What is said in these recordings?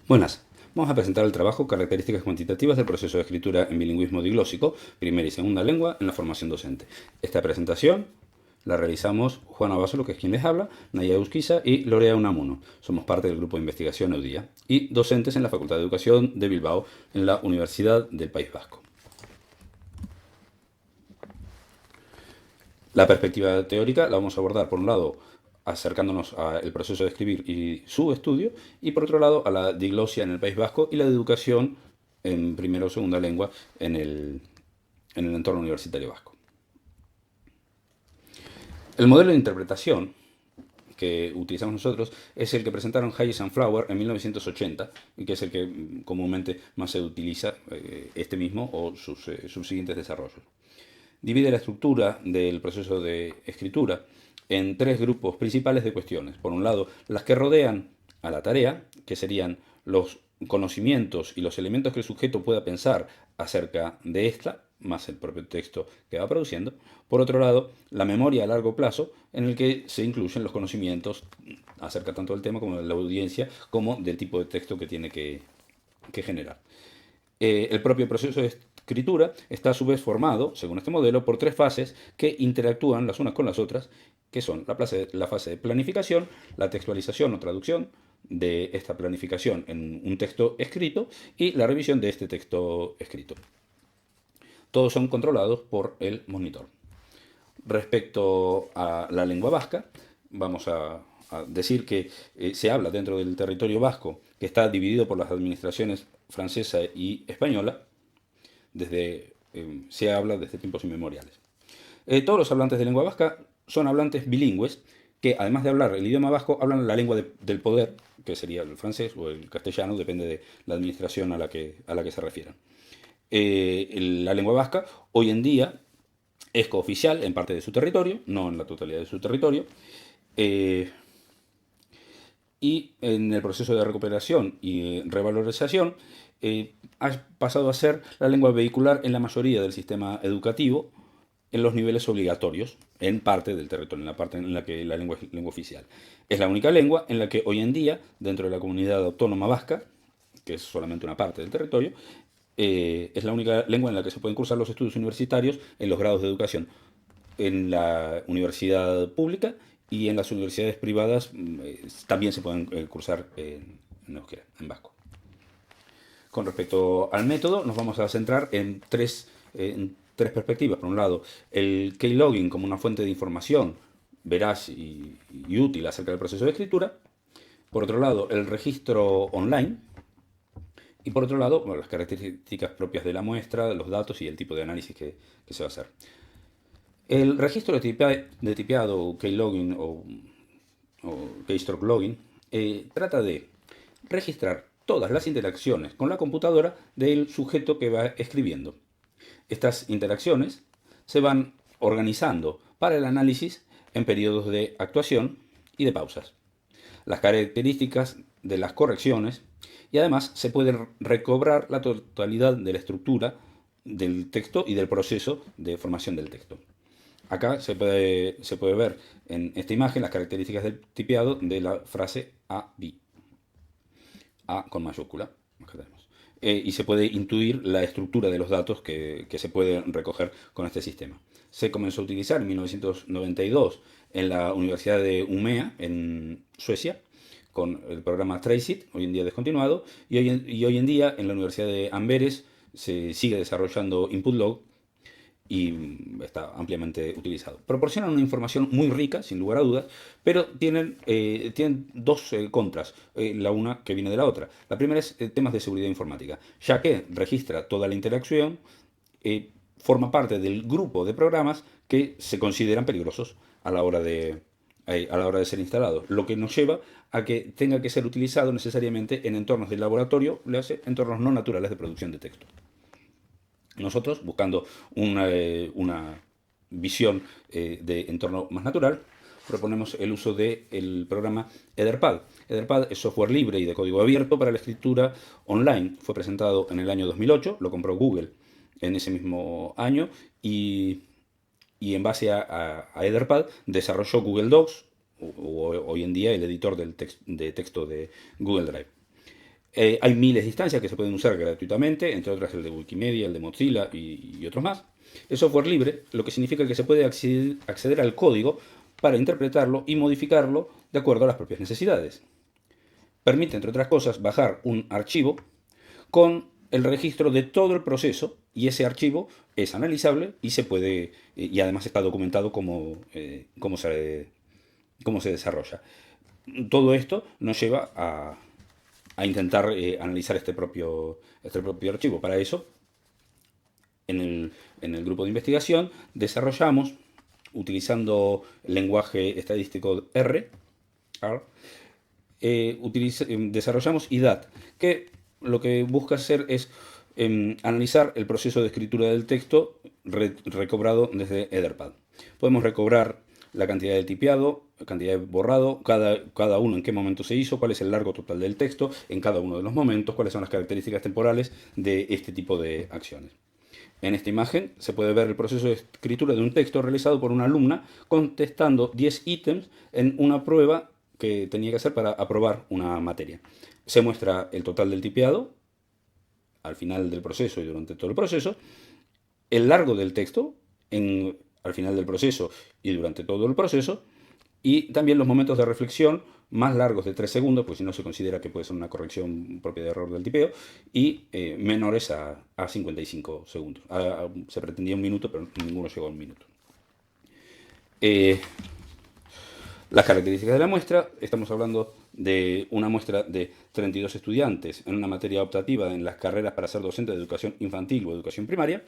Buenas. Vamos a presentar el trabajo Características cuantitativas del proceso de escritura en bilingüismo diglósico, primera y segunda lengua en la formación docente. Esta presentación la realizamos Juana Basolo, que es quien les habla, Naya Eusquiza y Lorea Unamuno. Somos parte del grupo de investigación EUDIA y docentes en la Facultad de Educación de Bilbao en la Universidad del País Vasco. La perspectiva teórica la vamos a abordar, por un lado, acercándonos al proceso de escribir y su estudio, y por otro lado, a la diglosia en el País Vasco y la educación en primera o segunda lengua en el entorno universitario vasco. El modelo de interpretación que utilizamos nosotros es el que presentaron Hayes and Flower en 1980 y que es el que comúnmente más se utiliza, este mismo o sus subsiguientes desarrollos. Divide la estructura del proceso de escritura en tres grupos principales de cuestiones. Por un lado, las que rodean a la tarea, que serían los conocimientos y los elementos que el sujeto pueda pensar acerca de esta, más el propio texto que va produciendo. Por otro lado, la memoria a largo plazo, en el que se incluyen los conocimientos acerca tanto del tema como de la audiencia, como del tipo de texto que tiene que generar. El propio proceso de escritura está a su vez formado, según este modelo, por tres fases que interactúan las unas con las otras, que son la fase de planificación, la textualización o traducción de esta planificación en un texto escrito y la revisión de este texto escrito. Todos son controlados por el monitor. Respecto a la lengua vasca, vamos a decir que se habla dentro del territorio vasco, que está dividido por las administraciones francesa y española, se habla desde tiempos inmemoriales. Todos los hablantes de lengua vasca son hablantes bilingües, que además de hablar el idioma vasco, hablan la lengua del poder, que sería el francés o el castellano, depende de la administración a la que se refieran. La lengua vasca hoy en día es cooficial en parte de su territorio, no en la totalidad de su territorio, y en el proceso de recuperación y revalorización ha pasado a ser la lengua vehicular en la mayoría del sistema educativo en los niveles obligatorios, en parte del territorio, en la parte en la que la lengua es lengua oficial. Es la única lengua en la que hoy en día, dentro de la comunidad autónoma vasca, que es solamente una parte del territorio, es la única lengua en la que se pueden cursar los estudios universitarios en los grados de educación en la universidad pública y en las universidades privadas también se pueden cursar en euskera, en vasco. Con respecto al método, nos vamos a centrar en tres perspectivas. Por un lado, el keylogging como una fuente de información veraz y útil acerca del proceso de escritura. Por otro lado, el registro online. Y por otro lado, bueno, las características propias de la muestra, los datos y el tipo de análisis que se va a hacer. El registro de tipeado keylogin o keystroke logging trata de registrar todas las interacciones con la computadora del sujeto que va escribiendo. Estas interacciones se van organizando para el análisis en periodos de actuación y de pausas. Las características de las correcciones y además se puede recobrar la totalidad de la estructura del texto y del proceso de formación del texto. Acá se puede ver en esta imagen las características del tipeado de la frase A-B. A con mayúscula. Y se puede intuir la estructura de los datos que se pueden recoger con este sistema. Se comenzó a utilizar en 1992 en la Universidad de Umea, en Suecia, con el programa Traceit, hoy en día descontinuado, y hoy en día en la Universidad de Amberes se sigue desarrollando InputLog, y está ampliamente utilizado. Proporcionan una información muy rica, sin lugar a dudas, pero tienen dos contras, la una que viene de la otra. La primera es temas de seguridad informática, ya que registra toda la interacción, forma parte del grupo de programas que se consideran peligrosos a la hora de ser instalados, lo que nos lleva a que tenga que ser utilizado necesariamente en entornos de laboratorio, entornos no naturales de producción de texto. Nosotros, buscando una visión de entorno más natural, proponemos el uso del programa Etherpad. Etherpad es software libre y de código abierto para la escritura online. Fue presentado en el año 2008, lo compró Google en ese mismo año y en base a Etherpad desarrolló Google Docs, o hoy en día el editor de texto de Google Drive. Hay miles de instancias que se pueden usar gratuitamente, entre otras el de Wikimedia, el de Mozilla y otros más. Es software libre, lo que significa que se puede acceder al código para interpretarlo y modificarlo de acuerdo a las propias necesidades. Permite, entre otras cosas, bajar un archivo con el registro de todo el proceso, y ese archivo es analizable y se puede, y además está documentado cómo se desarrolla. Todo esto nos lleva a intentar analizar este propio archivo. Para eso, en el grupo de investigación desarrollamos, utilizando el lenguaje estadístico R, desarrollamos IDAT, que lo que busca hacer es analizar el proceso de escritura del texto recobrado desde Etherpad. Podemos recobrar la cantidad de tipeado, la cantidad de borrado, cada uno en qué momento se hizo, cuál es el largo total del texto en cada uno de los momentos, cuáles son las características temporales de este tipo de acciones. En esta imagen se puede ver el proceso de escritura de un texto realizado por una alumna contestando 10 ítems en una prueba que tenía que hacer para aprobar una materia. Se muestra el total del tipeado al final del proceso y durante todo el proceso, el largo del texto al final del proceso y durante todo el proceso, y también los momentos de reflexión más largos de 3 segundos, pues si no se considera que puede ser una corrección propia de error del tipeo, y menores a 55 segundos. Se pretendía un minuto, pero ninguno llegó a un minuto. Las características de la muestra: estamos hablando de una muestra de 32 estudiantes en una materia optativa en las carreras para ser docente de educación infantil o educación primaria.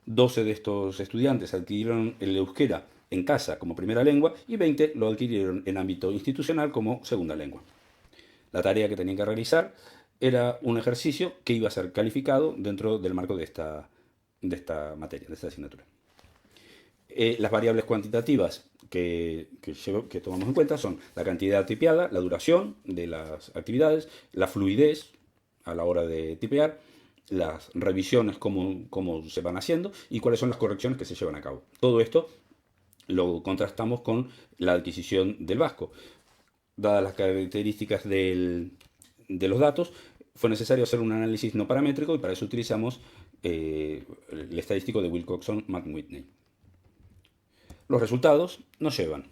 12 de estos estudiantes adquirieron el euskera en casa como primera lengua y 20 lo adquirieron en ámbito institucional como segunda lengua. La tarea que tenían que realizar era un ejercicio que iba a ser calificado dentro del marco de esta materia, de esta asignatura. Las variables cuantitativas que tomamos en cuenta son la cantidad tipeada, la duración de las actividades, la fluidez a la hora de tipear, las revisiones, cómo se van haciendo y cuáles son las correcciones que se llevan a cabo. Todo esto lo contrastamos con la adquisición del vasco. Dadas las características de los datos, fue necesario hacer un análisis no paramétrico y para eso utilizamos el estadístico de Wilcoxon-McWhitney. Los resultados nos llevan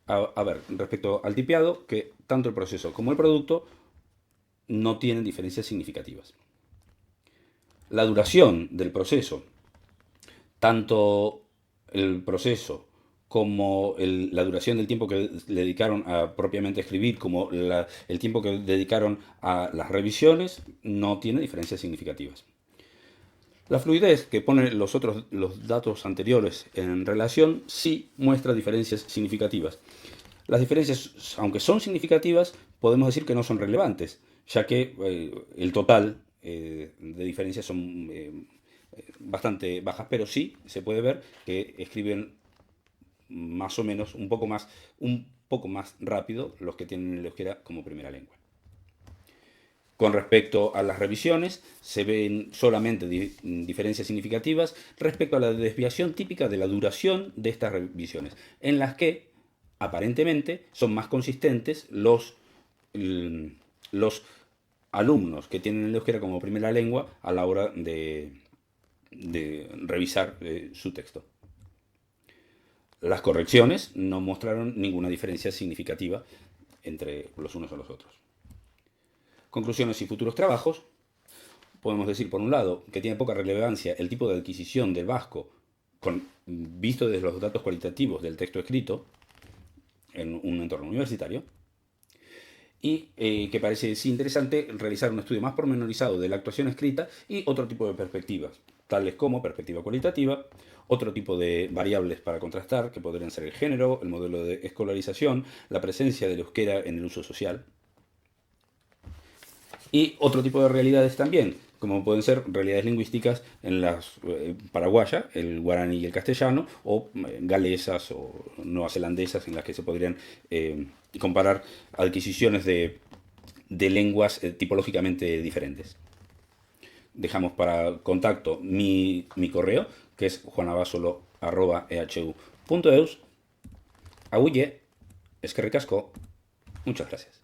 a ver, respecto al tipeado, que tanto el proceso como el producto no tienen diferencias significativas. La duración del proceso, tanto el proceso como la duración del tiempo que le dedicaron a propiamente escribir, como el tiempo que dedicaron a las revisiones, no tiene diferencias significativas. La fluidez que pone los datos anteriores en relación sí muestra diferencias significativas. Las diferencias, aunque son significativas, podemos decir que no son relevantes, ya que el total de diferencias son bastante bajas, pero sí se puede ver que escriben más o menos un poco más rápido los que tienen el euskera como primera lengua. Con respecto a las revisiones, se ven solamente diferencias significativas respecto a la desviación típica de la duración de estas revisiones, en las que aparentemente son más consistentes los alumnos que tienen el euskera como primera lengua a la hora de revisar su texto. Las correcciones no mostraron ninguna diferencia significativa entre los unos o los otros. Conclusiones y futuros trabajos. Podemos decir, por un lado, que tiene poca relevancia el tipo de adquisición del vasco visto desde los datos cualitativos del texto escrito en un entorno universitario, y que parece sí interesante realizar un estudio más pormenorizado de la actuación escrita y otro tipo de perspectivas, tales como perspectiva cualitativa, otro tipo de variables para contrastar, que podrían ser el género, el modelo de escolarización, la presencia del euskera en el uso social, y otro tipo de realidades también, como pueden ser realidades lingüísticas en las paraguayas, el guaraní y el castellano, o galesas o neozelandesas, en las que se podrían comparar adquisiciones de lenguas tipológicamente diferentes. Dejamos para contacto mi correo, que es juanabasolo@ehu.eus. Agulle, eskerrik asko, muchas gracias.